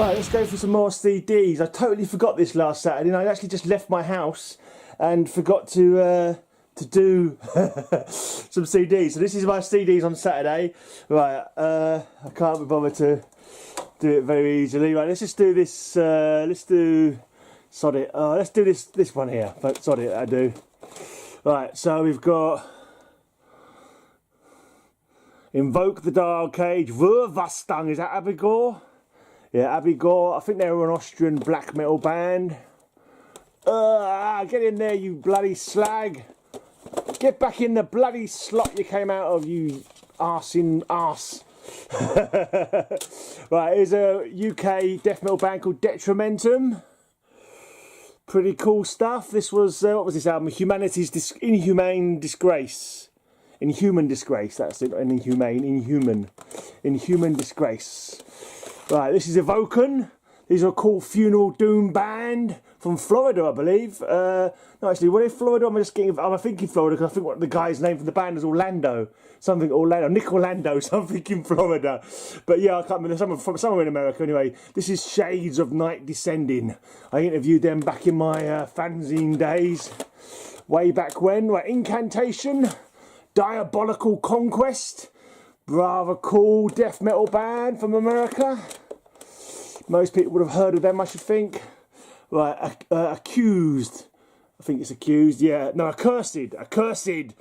Right, let's go for some more CDs. I totally forgot this last Saturday, and I actually just left my house and forgot to do some CDs. So this is my CDs on Saturday. Right, I can't be bothered to do it very easily. Right, let's just do this. Let's do sod it. Let's do this one here. But sod it, I do. Right, so we've got Invoke the Dark Age. Verwastung, is that Abigail? Yeah, Abigail. I think they were an Austrian black metal band. Get in there, you bloody slag. Get back in the bloody slot you came out of, you arse in arse. Right, here's a UK death metal band called Detrimentum. Pretty cool stuff. This was, what was this album? Inhuman Disgrace. Inhuman Disgrace, that's it. Inhuman Disgrace. Right, this is Evoken. These are a cool funeral doom band from Florida, I believe. No, actually, were they Florida? I'm thinking Florida because I think what the guy's name from the band is Orlando. Something Orlando, Nick Orlando, something in Florida. But yeah, I can't remember, somewhere in America anyway. This is Shades of Night Descending. I interviewed them back in my fanzine days. Way back when. Right, Incantation, Diabolical Conquest. Rather cool death metal band from America. Most people would have heard of them, I should think. Right, Accused. I think it's Accused, yeah. No, Accursed.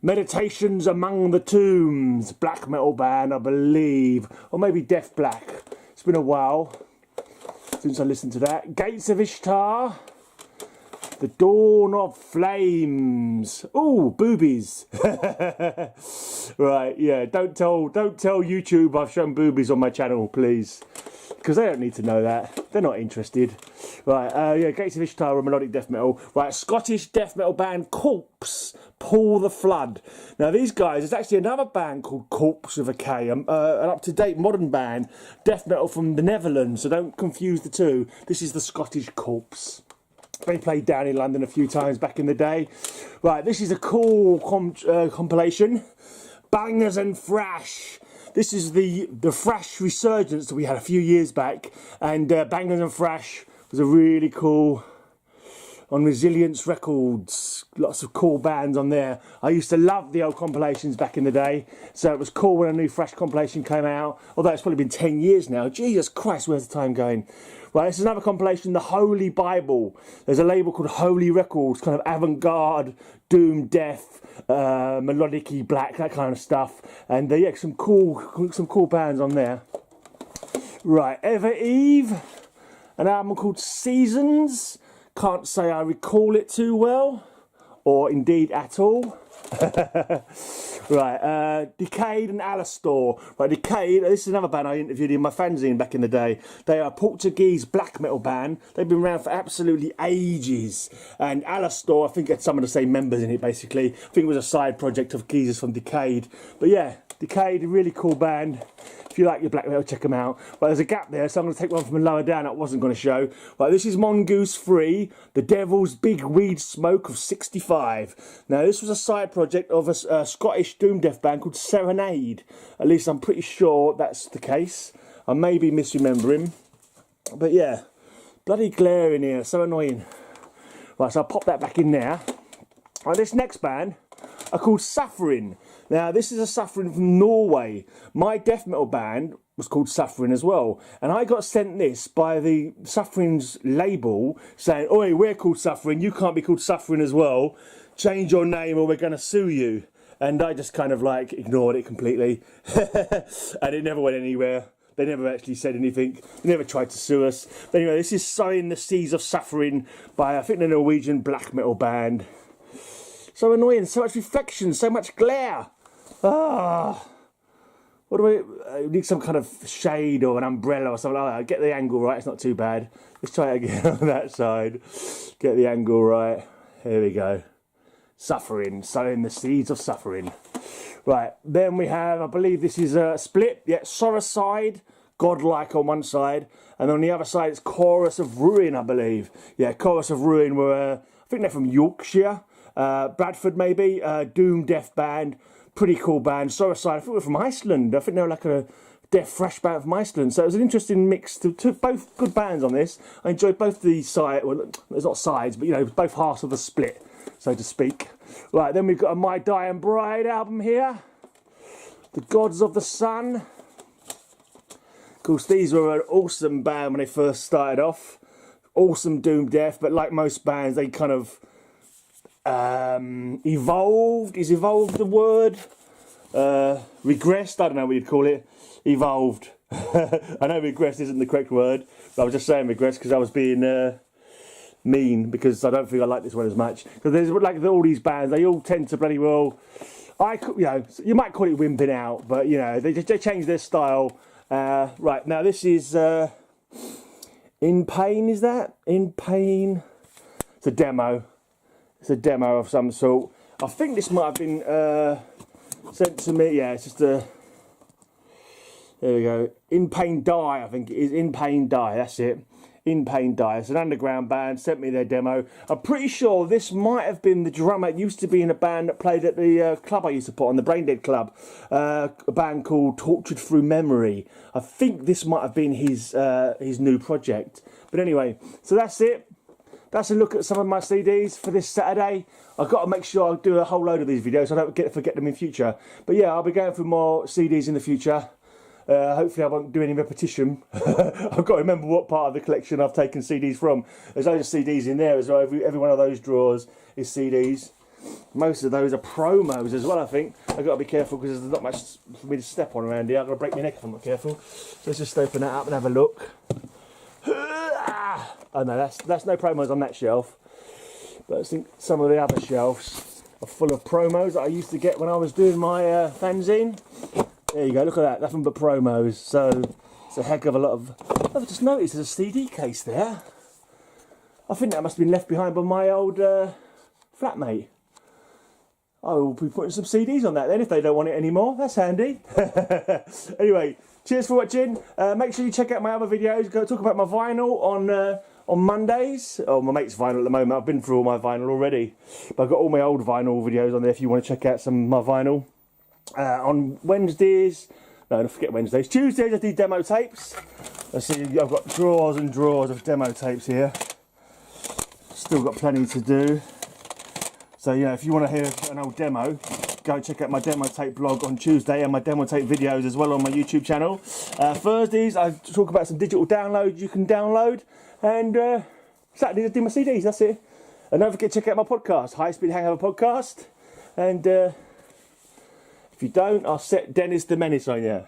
Meditations Among the Tombs. Black metal band, I believe. Or maybe Death Black. It's been a while since I listened to that. Gates of Ishtar. The Dawn of Flames. Ooh, boobies. Right, yeah. Don't tell YouTube I've shown boobies on my channel, please. Because they don't need to know that. They're not interested. Right, yeah, Gates of Ishtar are melodic death metal. Right, Scottish death metal band Corpse, Paul the Flood. Now these guys, there's actually another band called Corpse with a K, an up-to-date modern band, death metal from the Netherlands, so don't confuse the two. This is the Scottish Corpse. They played down in London a few times back in the day. Right, this is a cool compilation. Bangers and Thrash. This is the Thrash resurgence that we had a few years back. And Bangers and Thrash was a really cool, on Resilience Records. Lots of cool bands on there. I used to love the old compilations back in the day. So it was cool when a new Thrash compilation came out. Although it's probably been 10 years now. Jesus Christ, where's the time going? Right, this is another compilation, The Holy Bible. There's a label called Holy Records, kind of avant-garde, doom, death, melodic-y black, that kind of stuff. And yeah, some cool bands on there. Right, Ever Eve, an album called Seasons. Can't say I recall it too well, or indeed at all. Right, Decade and Alastor. Right, Decade, this is another band I interviewed in my fanzine back in the day. They are a Portuguese black metal band. They've been around for absolutely ages. And Alastor, I think had some of the same members in it basically. I think it was a side project of geezers from Decade. But yeah, Decade, a really cool band. If you like your black metal, check them out. But there's a gap there, so I'm going to take one from lower down that wasn't going to show. Right, this is Mongoose 3, The Devil's Big Weed Smoke of 65. Now, this was a side project of a Scottish doom death band called Serenade. At least I'm pretty sure that's the case. I may be misremembering. But yeah, bloody glare in here, so annoying. Right, so I'll pop that back in there. Right, this next band are called Suffering. Now, this is a Suffering from Norway. My death metal band was called Suffering as well. And I got sent this by the Suffering's label saying, oi, we're called Suffering, you can't be called Suffering as well. Change your name or we're going to sue you. And I just kind of like ignored it completely. And it never went anywhere. They never actually said anything. They never tried to sue us. But anyway, this is Sowing the Seas of Suffering by, I think, the Norwegian black metal band. So annoying, so much reflection, so much glare. Ah, what do I need? Some kind of shade or an umbrella or something like that. Get the angle right, it's not too bad. Let's try it again on that side. Get the angle right. Here we go. Suffering, sowing the seeds of suffering. Right, then we have, I believe this is a split. Yeah, Sorrowside, Godlike on one side. And on the other side it's Chorus of Ruin, I believe. Yeah, Chorus of Ruin were, I think they're from Yorkshire. Bradford maybe, doom death band, pretty cool band. Sorrowside, I think we're from Iceland. I think they're like a death thrash band from Iceland. So it was an interesting mix. Took both good bands on this. I enjoyed both the side. Well, there's not sides, but you know, both halves of the split, so to speak. Right, then we've got a My Dying Bride album here. The Gods of the Sun. Of course, these were an awesome band when they first started off. Awesome doom death, but like most bands, they kind of evolved. Is evolved the word? Regressed? I don't know what you'd call it. Evolved. I know regressed isn't the correct word, but I was just saying regressed because I was being mean, because I don't think I like this one as much. Because there's like all these bands, they all tend to bloody well. You know, you might call it wimping out, but you know, they change their style. Right, now this is In Pain, is that? In Pain. It's a demo. It's a demo of some sort. I think this might have been sent to me. Yeah, it's just a... There we go. In Pain Die, I think it is. In Pain Die, that's it. In Pain Die. It's an underground band, sent me their demo. I'm pretty sure this might have been the drummer. It used to be in a band that played at the club I used to put on, the Brain Dead Club. A band called Tortured Through Memory. I think this might have been his new project. But anyway, so that's it. That's a look at some of my CDs for this Saturday. I've got to make sure I do a whole load of these videos so I don't forget them in future. But yeah, I'll be going through more CDs in the future. Hopefully I won't do any repetition. I've got to remember what part of the collection I've taken CDs from. There's loads of CDs in there as well. Every one of those drawers is CDs. Most of those are promos as well, I think. I've got to be careful because there's not much for me to step on around here. I'm going to break my neck if I'm not careful. So let's just open that up and have a look. Oh no, that's no promos on that shelf. But I think some of the other shelves are full of promos that I used to get when I was doing my fanzine. There you go, look at that, nothing but promos. So it's a heck of a lot of... I've just noticed there's a CD case there. I think that must have been left behind by my old flatmate. I will be putting some CDs on that then if they don't want it anymore. That's handy. Anyway, cheers for watching. Make sure you check out my other videos. Go talk about my vinyl on Mondays. Oh, my mate's vinyl at the moment. I've been through all my vinyl already. But I've got all my old vinyl videos on there if you want to check out some of my vinyl. On Wednesdays, no, don't forget Wednesdays. Tuesdays I do demo tapes. Let's see, I've got drawers and drawers of demo tapes here. Still got plenty to do. So yeah, if you want to hear an old demo, go check out my demo tape blog on Tuesday and my demo tape videos as well on my YouTube channel. Thursdays I talk about some digital downloads you can download, and Saturdays I do my CDs. That's it. And don't forget to check out my podcast, High Speed Hangover Podcast. And if you don't, I'll set Dennis the Menace on you.